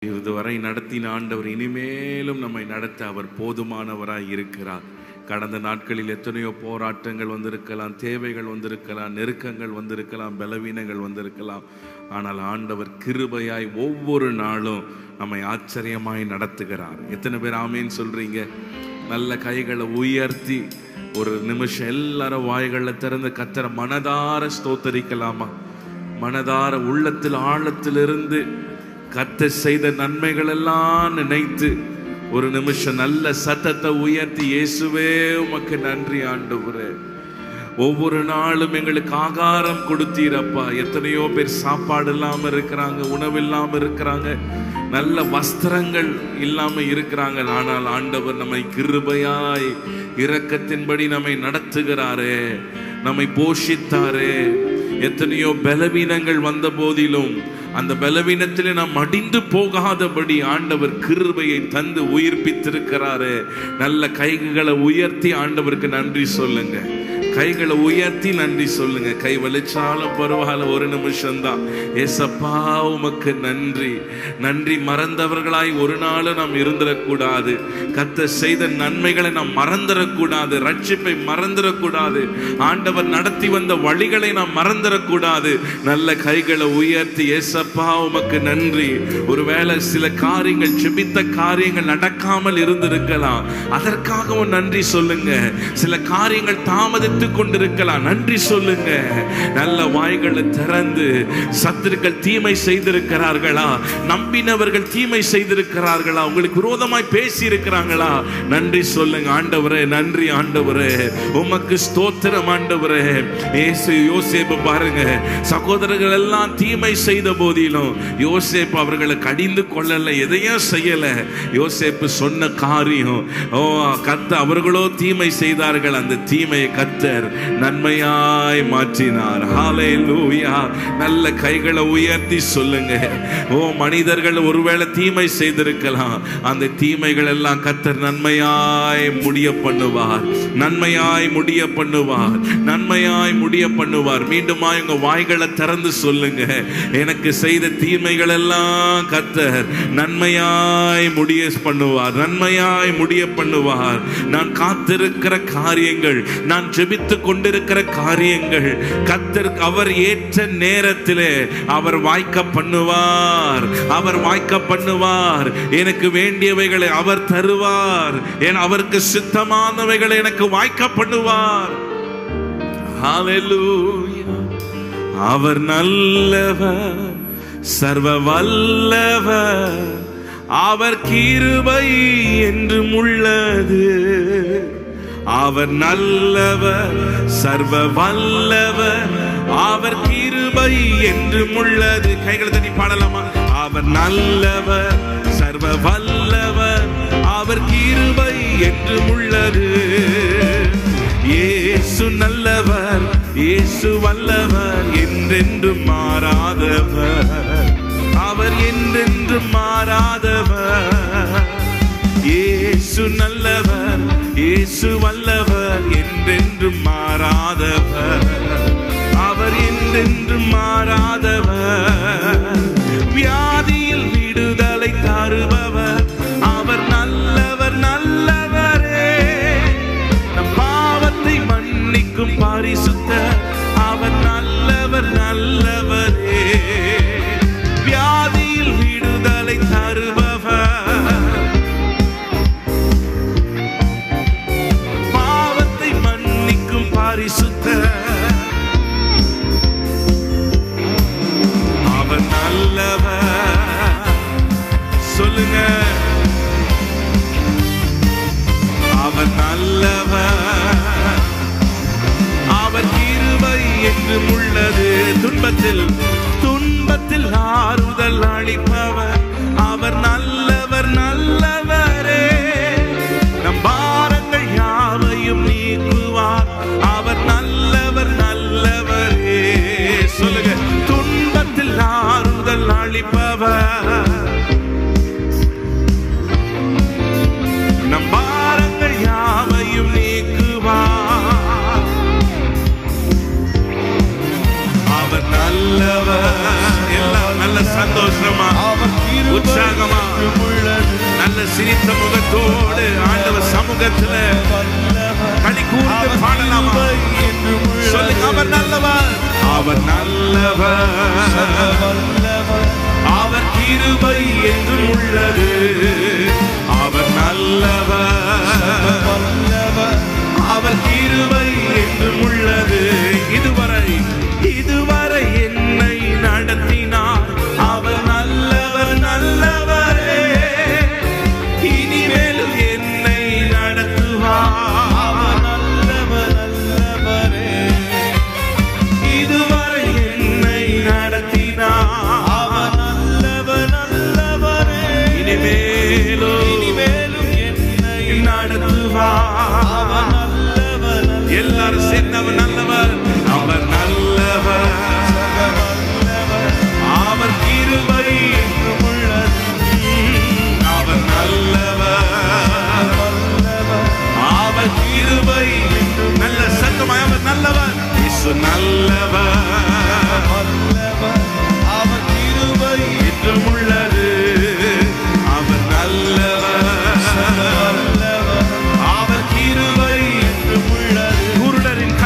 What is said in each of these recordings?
இதுவரை நடத்தின ஆண்டவர் இனிமேலும் நம்மை நடத்த அவர் போதுமானவராய் இருக்கிறார். கடந்த நாட்களில் எத்தனையோ போராட்டங்கள் வந்திருக்கலாம், தேவைகள் வந்திருக்கலாம், நெருக்கங்கள் வந்திருக்கலாம், பலவீனங்கள் வந்திருக்கலாம். ஆனால் ஆண்டவர் கிருபையாய் ஒவ்வொரு நாளும் நம்மை ஆச்சரியமாய் நடத்துகிறார். எத்தனை பேர் ஆமேன்னு சொல்றீங்க? நல்ல கைகளை உயர்த்தி ஒரு நிமிஷம் எல்லாரும் வாய்களை திறந்து கர்த்தரை மனதார ஸ்தோத்தரிக்கலாமா? மனதார உள்ளத்தில் ஆழத்திலிருந்து கர்த்தர் செய்த நன்மைகள் எல்லாம் நினைத்து ஒரு நிமிஷம் நல்ல சத்தத்தை உயர்த்தி, இயேசுவே உமக்கு நன்றி ஆண்டவரே, ஒவ்வொரு நாளும் எங்களுக்கு ஆகாரம் கொடுத்தீரப்பா. எத்தனையோ பேர் சாப்பாடு இல்லாம இருக்கிறாங்க, உணவு இல்லாம இருக்கிறாங்க, நல்ல வஸ்திரங்கள் இல்லாம இருக்கிறாங்க. ஆனால் ஆண்டவர் நம்மை கிருபையாய் இரக்கத்தின்படி நம்மை நடத்துகிறாரே, நம்மை போஷித்தாரே. எத்தனையோ பலவீனங்கள் வந்த போதிலும் அந்த பலவீனத்திலே நாம் அடிந்து போகாதபடி ஆண்டவர் கிருபையை தந்து உயிர்ப்பித்திருக்கிறாரு. நல்ல கைகளை உயர்த்தி ஆண்டவருக்கு நன்றி சொல்லுங்க. கைகளை உயர்த்தி நன்றி சொல்லுங்க. கை வலிச்சாலும் பரவாயில்ல, ஒரு நிமிஷம்தான். ஏசப்பா உமக்கு நன்றி. நன்றி மறந்தவர்களாய் ஒரு நாளும் நாம் இருந்துடக்கூடாது. கர்த்தர் செய்த நன்மைகளை நாம் மறந்துடக்கூடாது. ரட்சிப்பை மறந்துடக்கூடாது. ஆண்டவர் நடத்தி வந்த வழிகளை நாம் மறந்துடக்கூடாது. நல்ல கைகளை உயர்த்தி ஏசப்பா உமக்கு நன்றி. ஒருவேளை சில காரியங்கள், செபித்த காரியங்கள் நடக்காமல் இருந்திருக்கலாம், அதற்காகவும் நன்றி சொல்லுங்க. சில காரியங்கள் தாமதித்து கொண்டிருக்கலாம், நன்றி சொல்லுங்க. நல்ல வாய்களை திறந்து, சத்துருக்கள் தீமை செய்திருக்கிறார்களா, நம்பினவர்கள் தீமை செய்திருக்கிறார்களா, உங்களுக்கு விரோதமாய் பேசி இருக்கிறாங்களா, நன்றி சொல்லுங்க. ஆண்டவரே நன்றி ஆண்டவரே, உமக்கு ஸ்தோத்திரம் ஆண்டவரே. யோசேப்பு பாருங்க, சகோதரர்கள் எல்லாம் தீமை செய்த போதிலும் யோசேப்பு அவர்களை கடிந்து கொள்ளல, எதையும் செய்யல. யோசேப்பு சொன்ன காரியம், கர்த்தர் அவர்களோ தீமை செய்தார்கள், அந்த தீமையை கர்த்தர் நன்மையாய் மாற்றினார். ஹல்லேலூயா. நல்ல கைகளை உயர்த்தி சொல்லுங்க. மனிதர்கள் ஒருவேளை தீமை செய்திருக்கலாம், அந்த தீமைகள் எல்லாம் கர்த்தர் நன்மையாய் முடிய பண்ணுவார். நன்மையாய் முடிய பண்ணுவார். நன்மையாய் முடிய பண்ணுவார். மீண்டுமா உங்க வாய்களை திறந்து சொல்லுங்க. எனக்கு செய்த தீமைகள் எல்லாம் கர்த்தர் நன்மையாய் முடிய பண்ணுவார். நன்மையாய் முடிய பண்ணுவார். நான் காத்திருக்கிற காரியங்கள், நான் ஜெபித்துக் கொண்டிருக்கிற காரியங்கள் கர்த்தர் அவர் ஏற்ற நேரத்திலே அவர் வாய்க்க பண்ணுவார். அவர் வாய்க்க பண்ணுவார். எனக்கு வேண்டியவைகளை அவர் தருவார். அவருக்கு சித்தமானவைகளை எனக்கு வாய்க்க பண்ணுவார். ஹல்லேலூயா. அவர் நல்லவர், சர்வ வல்லவர், அவர் கிருபை என்றும் உள்ளது. அவர் நல்லவர், சர்வ வல்லவர், அவர் கிருபை என்றும் உள்ளது. கைகளை தட்டி பாடலாமா? அவர் நல்லவர், சர்வ வல்லவர், அவர் கிருபை என்றும் உள்ளது. இயேசு நல்லவர், இயேசு வல்லவர், என்றென்றும் மாறாதவர், அவர் என்றென்றும் மாறாதவர். இயேசு நல்லவர், இயேசு வல்லவர், என்றென்றும் மாறாதவர், அவர் என்றென்றும் மாறாதவர். வியாதியில் விடுதலை தருபவர், அவர் நல்லவர் நல்லவரே. நம் பாவத்தை மன்னிக்கும் பரிசுத்தர், அவர் நல்லவர் நல்லவரே. வியாதியில் விடுதலை தருபவர், அவர் நல்லவர். சொல்லுங்க. அவர் நல்லவர், அவர் கிருபை என்றும் உள்ளது. துன்பத்தில் ஆறுதல் அளிப்பவர், அவர் நல்லவர் நல்லவரே. நம் பாரங்கள் யாவையும் நீக்குவார், அவர் நல்லவர் நல்லவரே. சொல்லுங்க. துன்பத்தில் ஆறுதல் அளிப்பவர், நம் பாரங்கள் யாவையும் நீக்குவார், அவர் நல்லவர். நல்ல சிரித்த முகத்தோடு ஆண்டவர் சமூகத்துல களி கூர்ந்து பாடலாமா? சொல்லுங்க, அவர் நல்லவர், அவர் நல்லவர், அவர் கிருபை என்றும் உள்ளது, அவர் நல்லவர், அவர் கிருபை என்றும் உள்ளது. இதுவரை என்னை நடத்தினார், அவர் நல்லவர் நல்லவரே, இனிமேலும் என்னை நடத்துவார், அவர் நல்லவர் நல்லவரே. இதுவரை என்னை நடத்தினார், அவர் நல்லவர் நல்லவரே, இனிமேலும் என்னை நடத்துவார், அவர் நல்லவர். எல்லாரும் சேர்ந்து அவர் நல்லவர், அவர் நல்லவர், அவர் கிருபை என்றும் உள்ளது, அவர் நல்லவர், அவர் கிருபை நல்ல சத்தமாய் அவர் நல்லவர், இயேசு நல்லவர், அவர் கிருபை என்றும் உள்ளது, அவர் நல்லவர், அவர் கிருபை என்றும் உள்ளது. குருடரின்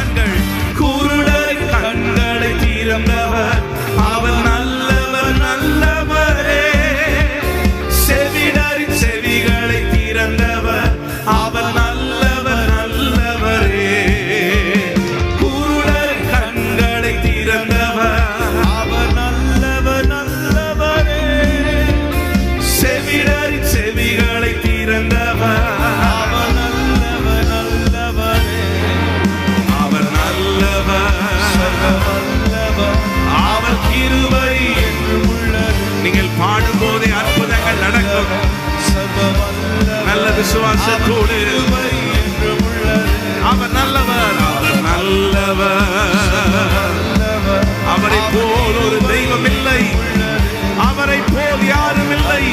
கண்களை திறந்தவர், அவர் நல்லவர் நல்லவரே, செவிடரின் செவிகளை திறந்தவர், அவர் நல்லவர் நல்லவரே, குருடரின் கண்களை திறந்தவர், அவர் நல்லவர் நல்லவரே, செவிடரின் செவிகளை திறந்தவர், அவர் நல்லவர் நல்லவரே, அவர் நல்லவர், அவர் கிருபை என்றும் உள்ளது. நீங்கள் பாடும்போதே அற்புதங்கள் நடக்கும். நல்ல விசுவாசத்தோடு அவர் நல்லவர், அவர் நல்லவர், அவரை போல் ஒரு தெய்வம் இல்லை, அவரை போல் யாரும் இல்லை,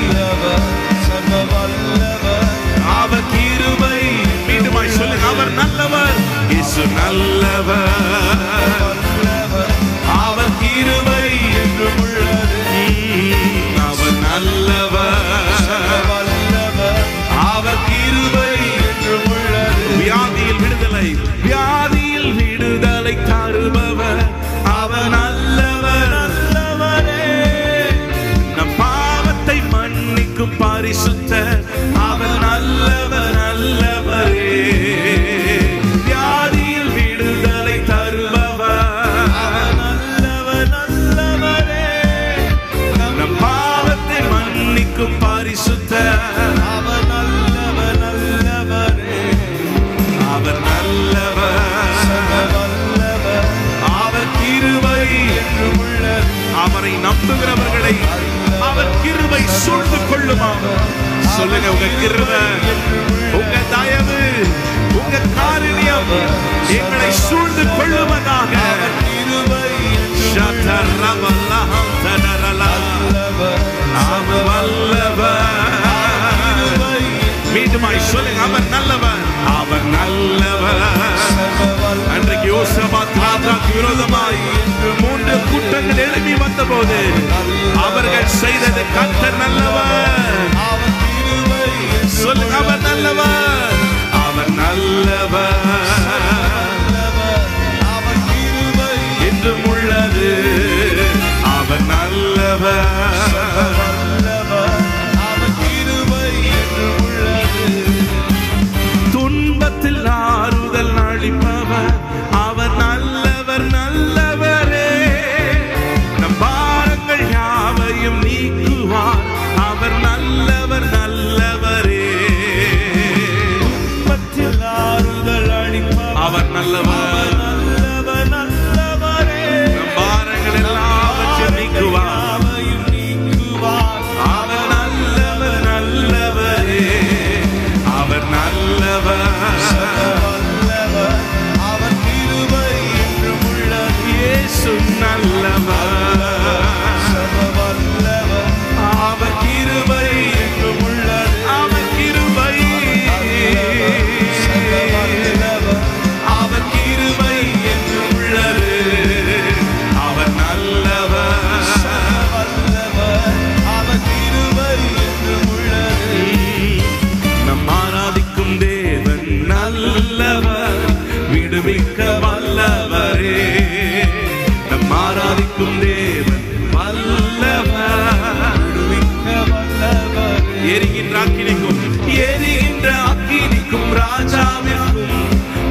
அவர் கிருபை. மீண்டுமாய் சொல்லுங்க, அவர் நல்லவர், இயேசு நல்லவர், அவர் கிருபை என்றும் உள்ளது, அவர் நல்லவர், அவர் கிருபை என்றும் உள்ளது. வியாதியில் விடுதலை தருபவர், அவர் நல்லவர் நல்லவரே, நம் பாவத்தை மன்னிக்கும் பரிசுத்தர், அவர் நல்லவர் நல்லவரே, வியாதியில் விடுதலை தருபவர், அவர் நல்லவர் நல்லவரே, நம் பாவத்தை மன்னிக்கும் பரிசுத்தர், அவர் நல்லவர் நல்லவரே, அவர் நல்லவர், அவர் கிருபை என்றும் உள்ளது. அவரை நம்புகிறவர்களை அவர் கிருபை சூழ்ந்து கொள்ளுமா? சொல்லுங்க, உங்க கிருபை, உங்க தயவு, உங்க காருண்யம் எங்களை சூழ்ந்து கொள்ளுவதாக. மீண்டுமாய் சொல்லுங்க, அவர் நல்லவர், அவர் நல்லவர். அன்றைக்கு யோசபாத் ராஜாவுக்கு விரோதமாய் 3 கூட்டங்கள் எழுப்பி வந்த போது அவர்கள் செய்தது கர்த்தர் நல்லவர். சொல்லுங்க, அவர் நல்லவர், அவர் நல்லவர், அவர் கிருபை என்றும் உள்ளது, அவர் நல்லவர், அவர் கிருபை என்றும் உள்ளது. துன்பத்தில் ஆறுதல் அளிப்பவர், அவர் நல்லவர் நல்லவரே, நம் பாரங்கள் யாவையும் நீக்குவார், அவர் நல்லவர் அக்கினிக்கும் எரிகின்ற அக்கினிக்கும் ராஜாவிற்கும்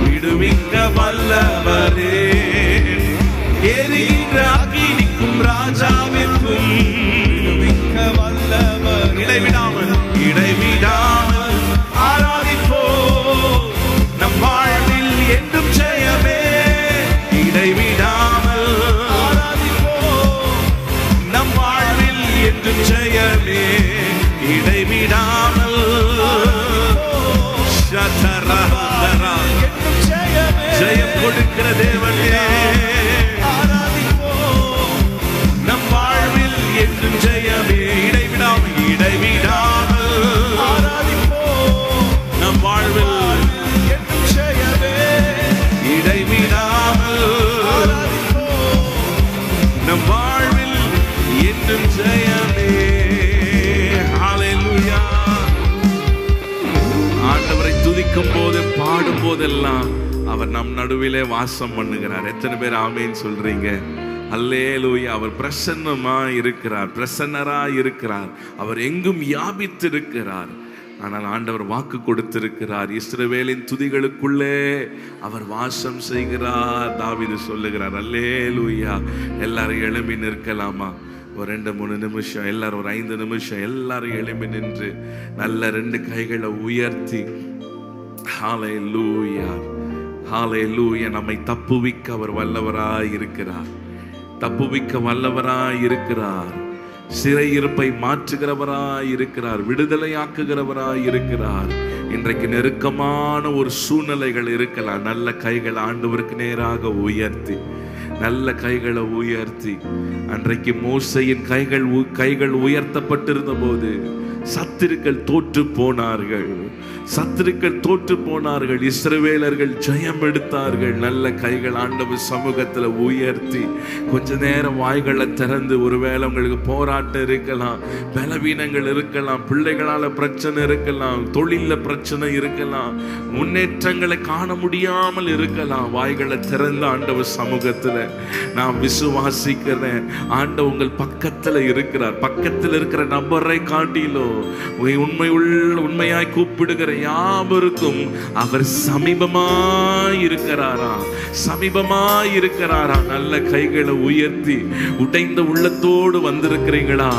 விடுவிக்க வல்லவரே. எரிகின்ற அக்கினிக்கும் ராஜாவிற்கும் விடுவிக்க வல்லவர். இடைவிடாமல் ஆராதிப்போ நம் வாழ்வில் என்றும் ஜெயமே. இடைவிடாமல் ஆராதிப்போ நம் வாழ்வில் என்றும் ஜெயமே. இடைவிடாமல் ஜெயம் கொடுக்கிற தேவனே ஆராதிப்போ நம் வாழ்வில் என்றும் ஜெயமே. இடைவிடாமல் ஆராதிப்போ நம் வாழ்வில் என்றும் ஜெயமே. இடைவிடாமல் ஆராதிப்போ நம் வாழ்வில் என்றும் ஜெயமே. ஹல்லேலூயா. ஆண்டவரை துதிக்கும் போது பாடும் போதெல்லாம் அவர் நம் நடுவிலே வாசம் பண்ணுகிறார். எத்தனை பேர் ஆமேன் சொல்றீங்க? அல்லேலூயா. அவர் பிரசன்னமா இருக்கிறார், பிரசன்னரா இருக்கிறார். அவர் எங்கும் வியாபித்திருக்கிறார். ஆனால் ஆண்டவர் வாக்கு கொடுத்திருக்கிறார், இஸ்ரவேலின் துதிகளுக்குள்ளே அவர் வாசம் செய்கிறார். தாவீது சொல்லுகிறார். அல்லேலூயா. எல்லாரும் எழும்பி நிற்கலாமா? ஒரு 2-3 நிமிஷம், எல்லாரும் ஒரு 5 நிமிஷம் எல்லாரும் எழும்பி நின்று நல்ல 2 கைகளை உயர்த்தி ஹல்லேலூயா, ஹல்லேலூயா. நம்மை தப்புவிக்க அவர் வல்லவராய் இருக்கிறார், தப்புவிக்க வல்லவராய் இருக்கிறார். சிறையிருப்பை மாற்றுகிறவராய் இருக்கிறார், விடுதலையாக்குகிறவராய் இருக்கிறார். இன்றைக்கு நெருக்கமான ஒரு சூழ்நிலைகள் இருக்கலாம். நல்ல கைகள் ஆண்டவருக்கு நேராக உயர்த்தி, நல்ல கைகளை உயர்த்தி. அன்றைக்கு மோசேயின் கைகள் உயர்த்தப்பட்டிருந்த போது சத்துருக்கள் தோற்று போனார்கள், சத்துருக்கள் தோற்று போனார்கள். இஸ்ரவேலர்கள் ஜெயம் எடுத்தார்கள். நல்ல கைகள் ஆண்டவர் சமூகத்தில் உயர்த்தி கொஞ்ச நேரம் வாய்களை திறந்து, ஒருவேளை உங்களுக்கு போராட்டம் இருக்கலாம், பலவீனங்கள் இருக்கலாம், பிள்ளைகளால பிரச்சனை இருக்கலாம், தொழில பிரச்சனை இருக்கலாம், முன்னேற்றங்களை காண முடியாமல் இருக்கலாம். வாய்களை திறந்து ஆண்டவர் சமூகத்தில் நான் விசுவாசிக்கிறேன், ஆண்டவர் உங்கள் பக்கத்தில் இருக்கிறார். பக்கத்தில் இருக்கிற நபரை காட்டிலோ உண்மையாய் கூப்பிடுகிற யாவருக்கும் அவர் சமீபமாய் இருக்கிறாரா, சமீபமாய் இருக்கிறாரா? நல்ல கைகளை உயர்த்தி உடைந்த உள்ளத்தோடு வந்திருக்கிறீங்களா?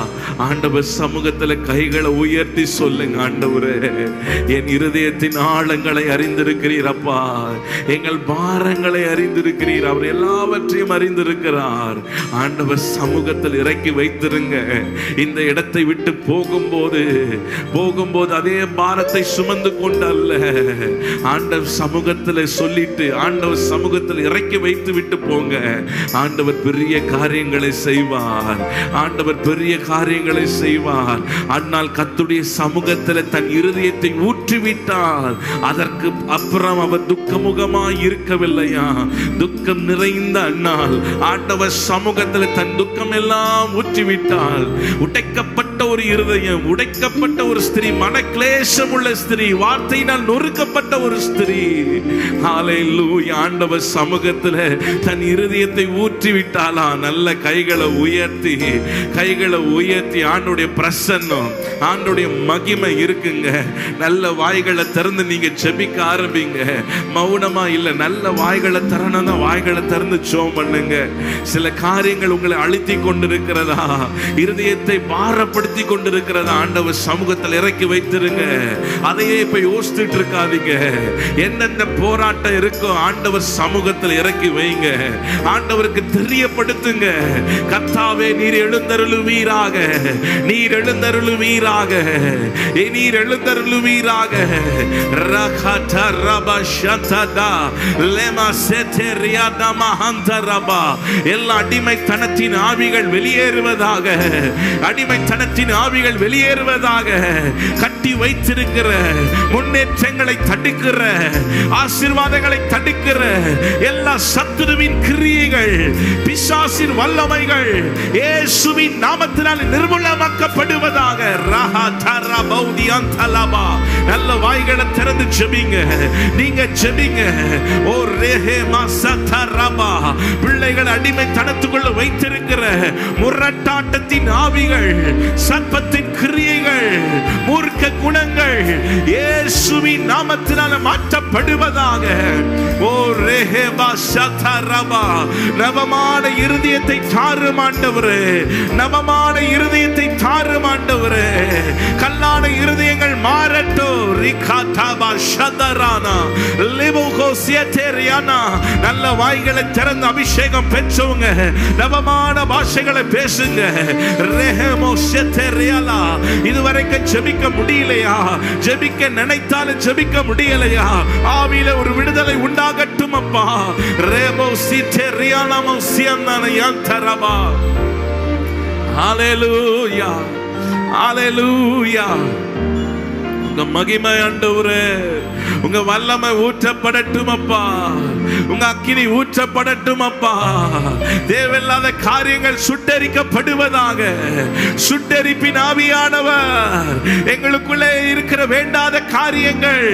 ஆண்டவர் சமூகத்துல கைகளை உயர்த்தி சொல்லுங்க, ஆண்டவரே என் இருதயத்தின் ஆழங்களை அறிந்திருக்கிறீரப்பா, எங்கள் பாரங்களை அறிந்திருக்கிறீர், அவர் எல்லாவற்றையும் அறிந்திருக்கிறார். ஆண்டவர் சமூகத்தில் இறக்கி வைத்திருங்க. இந்த இடத்தை விட்டு போகும்போது அதே பாரத்தை சுமந்து கொண்டு அல்ல, ஆண்டவர் சமூகத்தில் சொல்லிட்டு ஆண்டவர் சமூகத்தில் இறக்கி வைத்து விட்டு போங்க. ஆண்டவர் பெரிய காரியங்களை செய்வார், ஆண்டவர் பெரிய காரியங்களை செய்வார். அன்னால் கர்த்தருடைய சமூகத்தில் தன் இருதயத்தை ஊற்றிவிட்டார். அதற்கு அப்புறம் அவர் துக்கமுகமாய் இருக்கவில்லையா? துக்கம் நிறைந்த அன்னால் ஆண்டவர் சமூகத்தில் தன் துக்கம் எல்லாம் ஊற்றிவிட்டால், உடைக்கப்பட்ட ஒரு இருதயம், உடைக்கப்பட்ட ஒரு ஸ்திரீ, மனக்லேசம் உள்ள ஸ்திரீ, வார்த்தையினால் நொறுக்கப்பட்ட ஒரு ஸ்திரீ, ஹல்லேலூயா, ஆண்டவர் சமூகத்தில் தன் இருதயத்தை ஊற்றி விட்டாளா? நல்ல கைகளை உயர்த்தி, கைகளை உயர்த்தி ஆண்டவருடைய பிரசன்னம், ஆண்டவருடைய மகிமை இருக்குங்க. நல்ல வாய்களை திறந்து நீங்க ஜெபிக்க ஆரம்பிங்க. மௌனமா இல்ல, நல்ல வாய்களை திறனா வாய்களை திறந்து ஜெபம் பண்ணுங்க. சில காரியங்கள் உங்களை அழுத்தி கொண்டிருக்கிறதா, இருதயத்தை பாரப்படுத்தி கொண்டிருக்கிறதா, ஆண்டவர் சமூகத்தில் இறக்கி வைத்திருங்க. அதையே இப்ப யோசிச்சுட்டு இருக்காதீங்க. என்னென்ன போராட்டம் இருக்கோ ஆண்டவர் சமூகத்தில் இறக்கி வைங்க. ஆண்டவருக்கு தெரியப்படுத்துங்க. கர்த்தாவே நீர் எழுந்தருளுவீராக, நீர் எழுந்தருளுவீராக, நீர் எழுந்தருளுவீராக. ரகத ரப ஷததா லெமா செதரியாதா மஹந்தரபா. எல்லா அடிமைத்தனத்தின் ஆவிகள் வெளியேறுவதாக, அடிமைத்தனத்தின் ஆவிகள் வெளியேறுவதாக. கட்டி வைத்திருக்கிற முன்னேற்றங்களை தடுக்கிற, ஆசீர்வாதங்களை தடுக்கிற எல்லா சத்துருவின் கிரியைகள், பிசாசின் வல்லமைகள் இயேசுவின் நாமத்தினால் நிர்மூலமாக்கப்படுவதாக. நல்ல வாய்களை திறந்து ஜெபிங்க. நீங்க ஜெபிங்க. ஓ ரேஹே மசதரபா. பிள்ளைகள் அடிமைத்தனத்துக்குள்ள வைத்திருக்கிற முரட்டாட்டத்தின் ஆவிகள், சர்ப்பத்தின் கிரியைகள், மூர்க்க குணங்கள் இயேசுவின் நாமத்தினால மாற்றப்படுவதாக. ஓ ரேஹபா சதரபா, நவமான இருதயத்தை தாரும் ஆண்டவரே, நவமான இருதயத்தை தாரும் ஆண்டவரே. கல்லான இருதயங்கள் மாறட்டும். ரிகாதாபா சதரானா லிபோகோ சியதேரியானா. நல்ல வாய்களை திறந்து அபிஷேகம் பெற்றவங்க நவமான பாஷைகளை பேசுங்க. ரெஹமோ சியதேரியாலா. இதுவரைக்கும் ஜெபிக்க முடியலையா? ஜெபிக்க நினைத்தாலும் ஜெபிக்க முடியலையா? ஆவியில ஒரு விடுதலை உண்டாகட்டும் அப்பா. ரேமோ சியதேரியானா மௌசியனான யந்தரபா. ஹalleluya, ஹalleluya. உங்க மகிமை ஆண்டவரே, உங்க வல்லமை ஊற்றப்படட்டும் அப்பா. உங்க அக்கினி ஊற்றப்படட்டும் அப்பா. தேவையில்லாத காரியங்கள் சுட்டரிக்கப்படுவதாக. சுட்டரிப்பின் ஆவியானவர் எங்களுக்குள்ளே இருக்கிற வேண்டாத காரியங்கள்,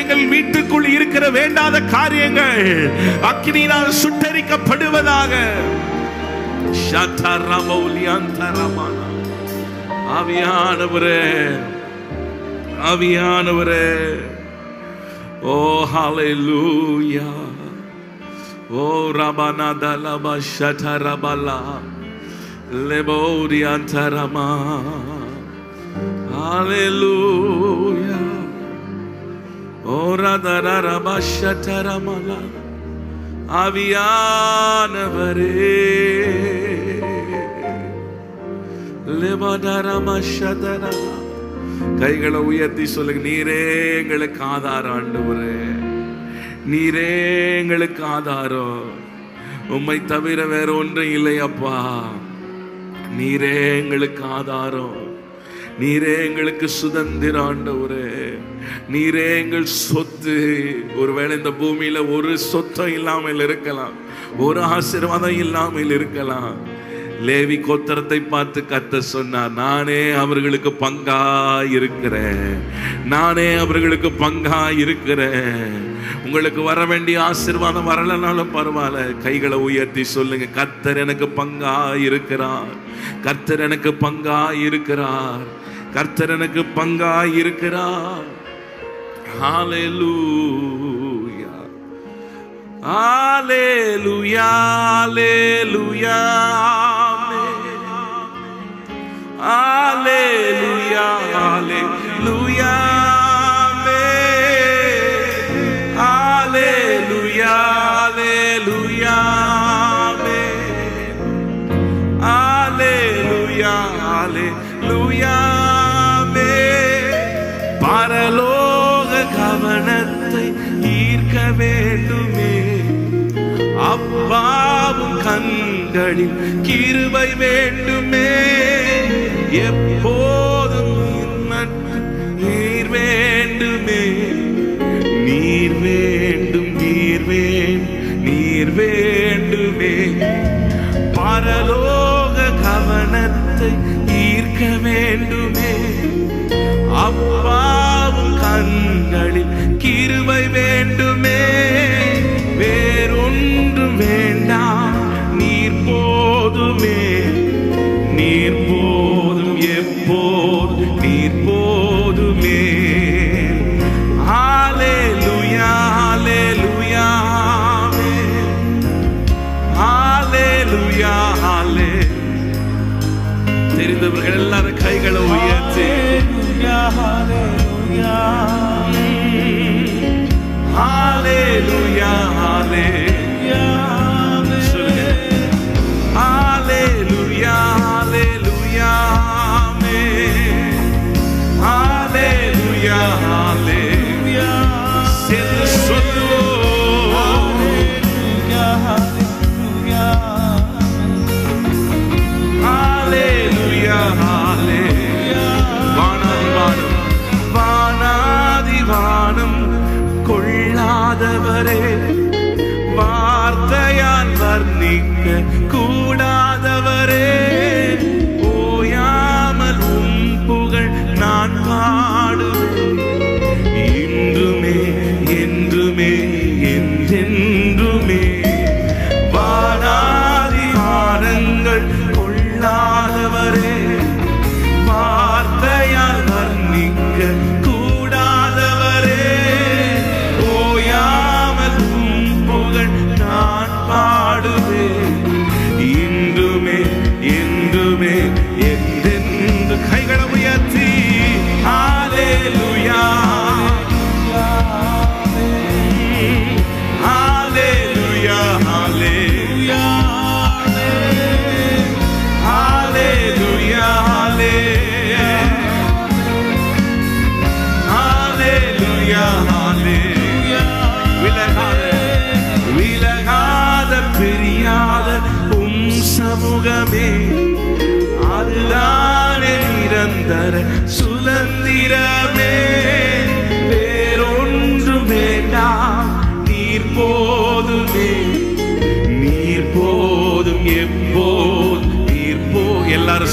எங்கள் வீட்டுக்குள் இருக்கிற வேண்டாத காரியங்கள் அக்கினியினால் சுட்டரிக்கப்படுவதாக. ஆவியானவரே, ஆவியானவரே. ஓ ஹalleluya. ஓ ரபனா தலபா ஷதரபலா லெபோரியாந்தரமா. ஹalleluya. ஓ ரதரபா ஷதரமலா. ஆவியானவரே, லெபதரமா ஷதரா. கைகளை உயர்த்தி சொல்லுங்க. நீரே எங்களுக்கு ஆதாரம் ஆண்டவரே, நீரே எங்களுக்கு ஆதாரம். உம்மை தவிர வேற ஒன்றும் இல்லையப்பா. நீரே எங்களுக்கு ஆதாரம், நீரே எங்களுக்கு சுதந்திரம் ஆண்டவரே. நீரே எங்கள் சொத்து. ஒருவேளை இந்த பூமியில ஒரு சொத்தம் இல்லாமல் இருக்கலாம், ஒரு ஆசீர்வாதம் இல்லாமல் இருக்கலாம். லேவி கோத்திரத்தை பார்த்து கர்த்தர் சொன்னார், நானே அவர்களுக்கு பங்கா இருக்கிறேன், நானே அவர்களுக்கு பங்கா இருக்கிறேன். உங்களுக்கு வர வேண்டிய ஆசீர்வாதம் வரலனாலும் பரவாயில்ல, கைகளை உயர்த்தி சொல்லுங்க. கர்த்தர் எனக்கு பங்கா இருக்கிறார், கர்த்தர் எனக்கு பங்கா இருக்கிறார், கர்த்தர் எனக்கு பங்கா இருக்கிறார். ஹalleluya, ஹalleluya, ஹalleluya, ஹalleluya, ஹalleluya, ஹalleluya, ஹalleluya, ஹalleluya. பரலோக கவனத்தை ஈர்க்க வேண்டுமே, அப்பாவும் கண்களில் கிருபை வேண்டுமே. எப்போதும் நீர் வேண்டுமே, நீர் வேண்டும், நீர் வேண்டும், நீர் வேண்டுமே. பரலோக கவனத்தை ஈர்க்க வேண்டுமே, அப்பாவும் கண்களில் கிருபை வேண்டுமே. வேறொன்றும் வேண்டாம், நீர் போதுமே, நீர் போதும், எப்போதும் நீர் போதுமே. ஹalleluya, ஹalleluya, ஹalleluya, ஹalleluya. தெரிந்தவர்கள் எல்லாரும் கைகளை உயர்த்தி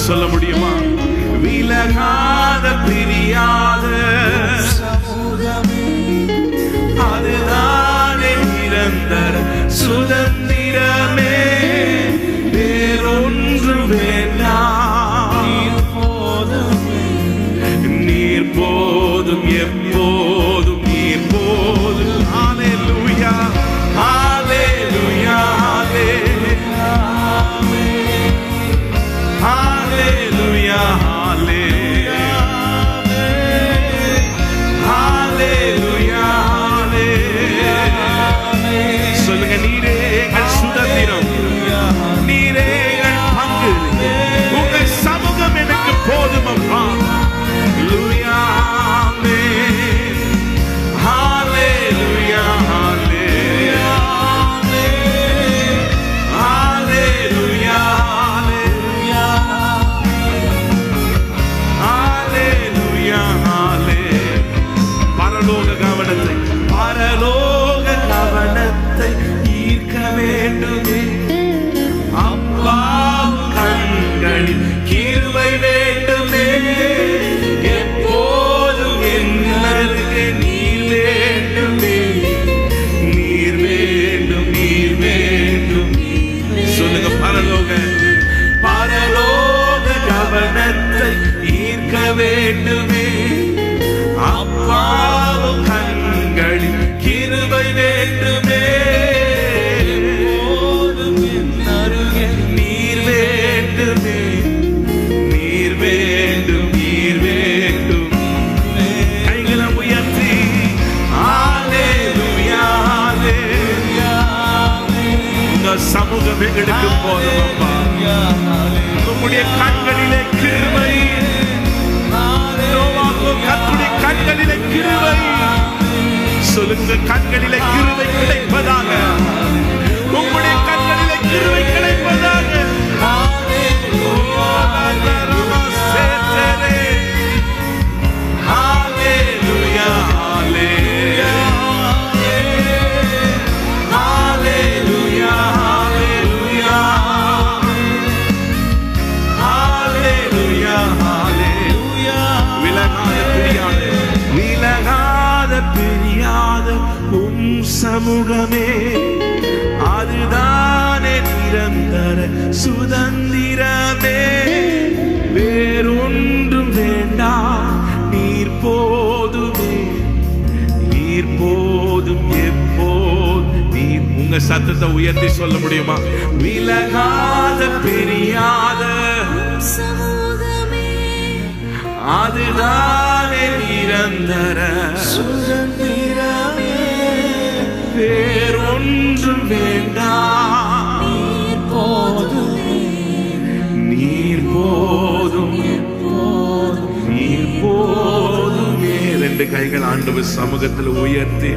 சொல்ல முடியுமா? விலகாத பிரியாத அதுதானே நிரந்தர சுதந்திரமே, வேறொன்று வேண்டாம். நீர் போதும், எப்போதும் நீர் போதும். ஹல்லேலூயா, ஹல்லேலூயா, ஹல்லேலூயா, ஹல்லேலூயா. சொல்லுங்க, நீரே எங்கள் சுதந்திரம், நீரே எங்கள் பங்கு, உங்க சமூகம் எனக்கு போதும் அப்பா. ஹல்லேலூயா, ஹல்லேலூயா, ஹல்லேலூயா, ஹல்லேலூயா, ஹல்லேலூயா. பரலோக கவனத்தை, பரலோக கவனத்தை ஈர்க்க வேண்டுமே அப்பா, கண்களில் கிருபை வேண்டுமே, எப்போதும் என்னருகே நீர் வேண்டுமே, நீர் வேண்டும், நீர் வேண்டும். சொல்லுங்க, பரலோக பரலோக கவனத்தை ஈர்க்க வேண்டுமே அப்பா, கண்களில் கிருபை வேண்டுமே, எப்போதும் என்னருகே நீர் வேண்டுமே, நீர் வேண்டும், நீர் வேண்டும். கைகளை உயர்த்தி ஹல்லேலூயா, ஹல்லேலூயா. உங்க சமூகம் எங்களுக்கு போதும் அப்பா. உம்முடைய கண்களிலே கிருபை, கர்த்தருடைய கண்களிலே கிருபை. சொல்லுங்க, கண்களிலே கிருபை கிடைப்பதாக, உம்முடைய கண்களிலே கிருபை கிடைப்பதாக. ஹல்லேலூயா, ஹல்லேலூயா, ஹல்லேலூயா, ஹல்லேலூயா, ஹல்லேலூயா. விலகாத பிரியாத உம் சமூகமே, அதுதானே நிரந்தர சுதந்திரமே, வேறொன்றும் வேண்டாம். நீர் போதுமே, நீர் போதும், எப்போதும் நீர். உங்க சத்தத்தை உயர்த்தி சொல்ல முடியுமா? விலகாத பிரியாத அதுதானே நிரந்தர சுதந்திரமே, வேறொன்றும் வேண்டாம். நீர் போதும், நீர் போதும், நீர் போதுமே. ரெண்டு கைகள் ஆண்டவர் சமூகத்தில் உயர்த்தி,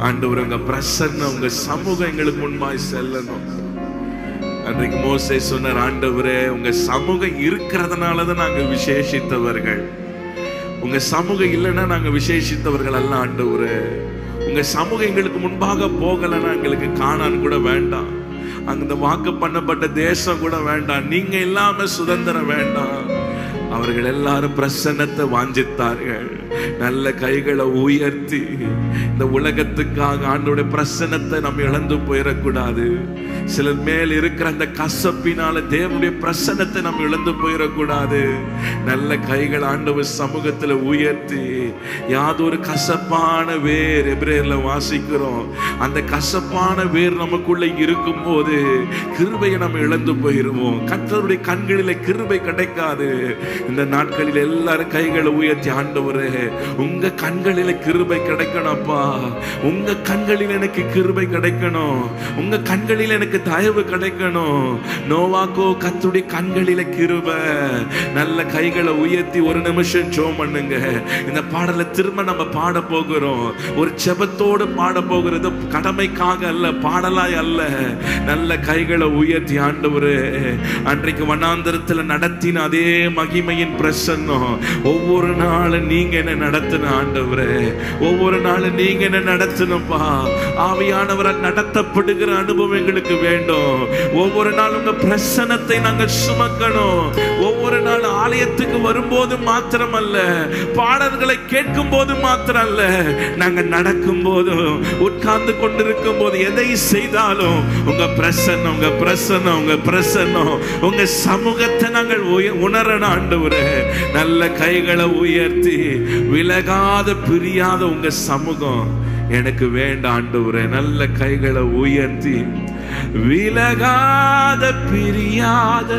ஆண்டவர் உங்க பிரசன்னம், உங்க சமூகம் எங்களுக்கு முன்பாய் செல்லணும். அன்றைக்கு மோசே சொன்னார், ஆண்டவரே உங்க சமூகம் இருக்கிறதுனாலதான் நாங்க விசேஷித்தவர்கள், உங்க சமூகம் இல்லைன்னா நாங்க விசேஷித்தவர்கள் அல்ல ஆண்டவரே. உங்க சமூகம் எங்களுக்கு முன்பாக போகலைன்னா எங்களுக்கு காணான் கூட வேண்டாம், அந்த வாக்கு பண்ணப்பட்ட தேசம் கூட வேண்டாம், நீங்க இல்லாம சுதந்திரம் வேண்டாம். அவர்கள் எல்லாரும் பிரசன்னத்தை வாஞ்சித்தார்கள். நல்ல கைகளை உயர்த்தி, இந்த உலகத்துக்காக ஆண்டவருடைய பிரசன்னத்தை நம்ம இழந்து போயிடக்கூடாது. சிலர் மேல் இருக்கிற அந்த கசப்பினால தேவனுடைய பிரசன்னத்தை நம்ம இழந்து போயிடக்கூடாது. நல்ல கைகள் ஆண்டவர் சமூகத்தில் உயர்த்தி, யாதொரு கசப்பான வேர், எபிரேயர்ல வாசிக்கிறோம், அந்த கசப்பான வேர் நமக்குள்ள இருக்கும் போது கிருபையை நம்ம இழந்து போயிருவோம். கர்த்தருடைய கண்களிலே கிருபை கிடைக்காது. இந்த நாட்களில் எல்லாரும் கைகளை உயர்த்தி, ஆண்டவரே உங்க கண்களில கிருபை கிடைக்கணும் அப்பா, உங்க கண்களில் எனக்கு கிருபை கிடைக்கணும், உங்க கண்களில் எனக்கு தயவு கிடைக்கணும். நோவாக்கோ கர்த்தருடைய கண்களில கிருபை. நல்ல கைகளை உயர்த்தி ஒரு நிமிஷம் ஜெபம் பண்ணுங்க. இந்த பாடலை திரும்ப நம்ம பாட போகிறோம். ஒரு ஜெபத்தோடு பாட போகிறது, கடமைக்காக அல்ல, பாடலாய் அல்ல. நல்ல கைகளை உயர்த்தி, ஆண்டவரே அன்றைக்கு வனாந்தரத்தில் நடத்தின அதே மகிமையின் பிரசன்னம் ஒவ்வொரு நாளும் நீங்க என்ன நடத்தின ஆண்டவரே, ஒவ்வொரு நாளும் நீங்க என்ன நடத்தணும்பா. ஆவியானவரால் நடத்தப்படுகிற அனுபவம் எங்களுக்கு வேண்டும். ஒவ்வொரு நாள் உங்க பிரசன்னத்தை நாங்கள் சுமக்கணும். ஒவ்வொரு நாள் ஆலயத்துக்கு வரும்போது மாத்திரமல்ல, பாடல்களை கேட்கும் போது மாத்திரம் அல்ல, நாங்கள் நடக்கும் போதும் உட்கார்ந்து கொண்டிருக்கும் போது எதை செய்தாலும் உங்க பிரசன்னம், உங்க பிரசன்னம், உங்க பிரசன்னம், உங்க சமூகத்தை நாங்கள் உணரணும். ஆண்டவரே, நல்ல கைகளை உயர்த்தி விலகாத பிரியாத உங்க சமூகம் எனக்கு வேண்டாம் ஆண்டவரே. நல்ல கைகளை உயர்த்தி விலகாத பிரியாத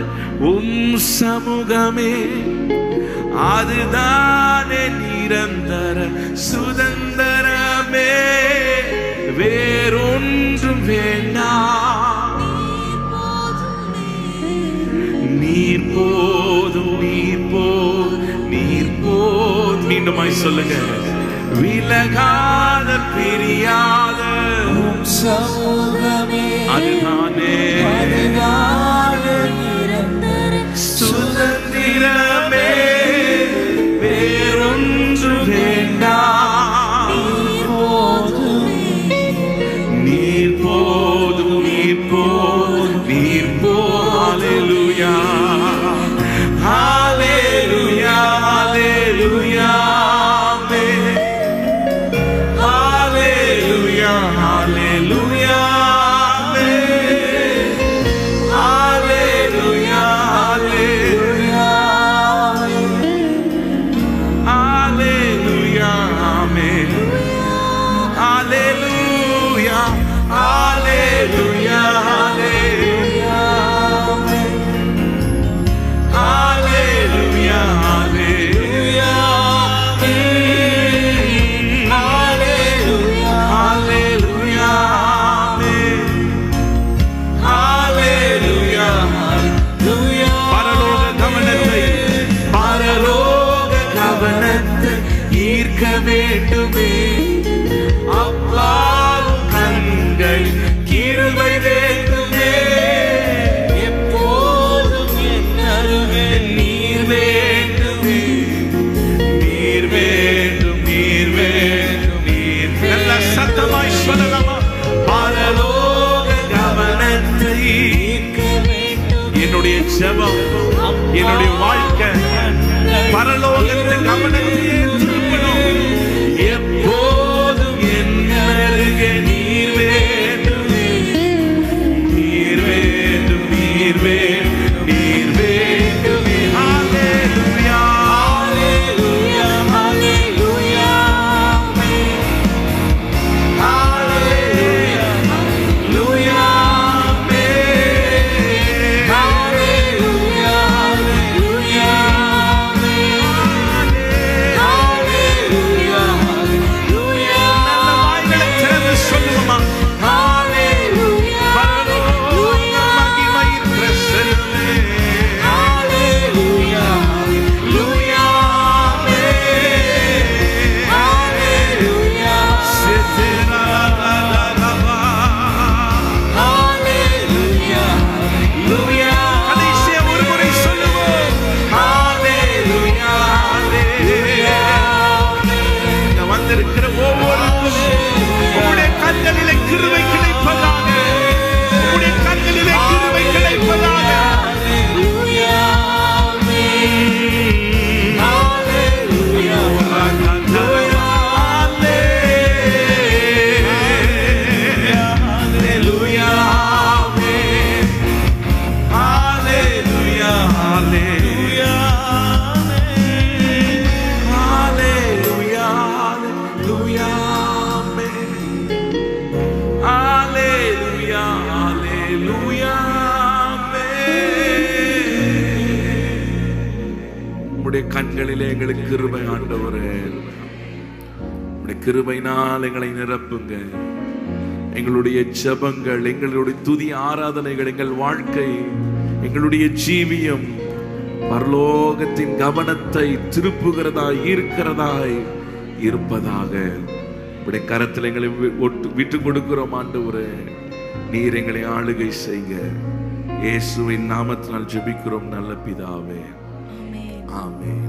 சமூகமே, அதுதானே நிரந்தர சுதந்திரமே. வேறொன்றும் வேண்டாம், நீர் போதும், நீர் போதும், நீர் போதும். மீண்டுமாய் சொல்லுங்க. விலகாத பிரியாத சமூகமே, அதுதானே சுதந்திரமே. வேறொன்று வேண்டாம், நீர் போதும், நீர் போதும், நீர் போதும். ஹல்லேலூயா, ஹல்லேலூயா, ஹல்லேலூயா. வேண்டுமே அப்பாவும் கண்கள் கிருபை வேண்டுமே. எப்போதும் என் அருகே நீர் வேண்டுமே, நீர் வேண்டும், நீர் வேண்டும், நீர். நல்ல சத்தமாய் சொல்லலாமா? பரலோக கவனத்தை என்னுடைய ஜெபம், என்னுடைய வாழ்க்கை பரலோகத்தை கவனத்தை எப்போதும் என் அருகே நீர் வேண்டும், நீர் வேண்டும், நீர் வேண்டும், நீர் வேண்டும். ஹல்லேலூயா, ஹல்லேலூயா, ஹல்லேலூயா, ஹல்லேலூயா, ஹல்லேலூயா, ஹல்லேலூயா, ஹல்லேலூயா. கண்களிலே எங்களுக்கு கிருபை ஆண்டவரே, உம்முடைய கிருபையினால் எங்களை நிரப்புங்க. எங்களுடைய ஜெபங்கள், எங்களுடைய துதி ஆராதனைகள், எங்கள் வாழ்க்கை, எங்களுடைய ஜீவியம் பரலோகத்தின் கவனத்தை திருப்புகிறதாய் ஈர்க்கிறதாய் இருப்பதாக உம்முடைய கரத்தில் எங்களை விட்டு கொடுக்கிறோம் ஆண்டவரே. நீர் எங்களை ஆளுகை செய்க. இயேசுவின் நாமத்தினால் ஜெபிக்கிறோம் நல்ல பிதாவே, ஆமென்.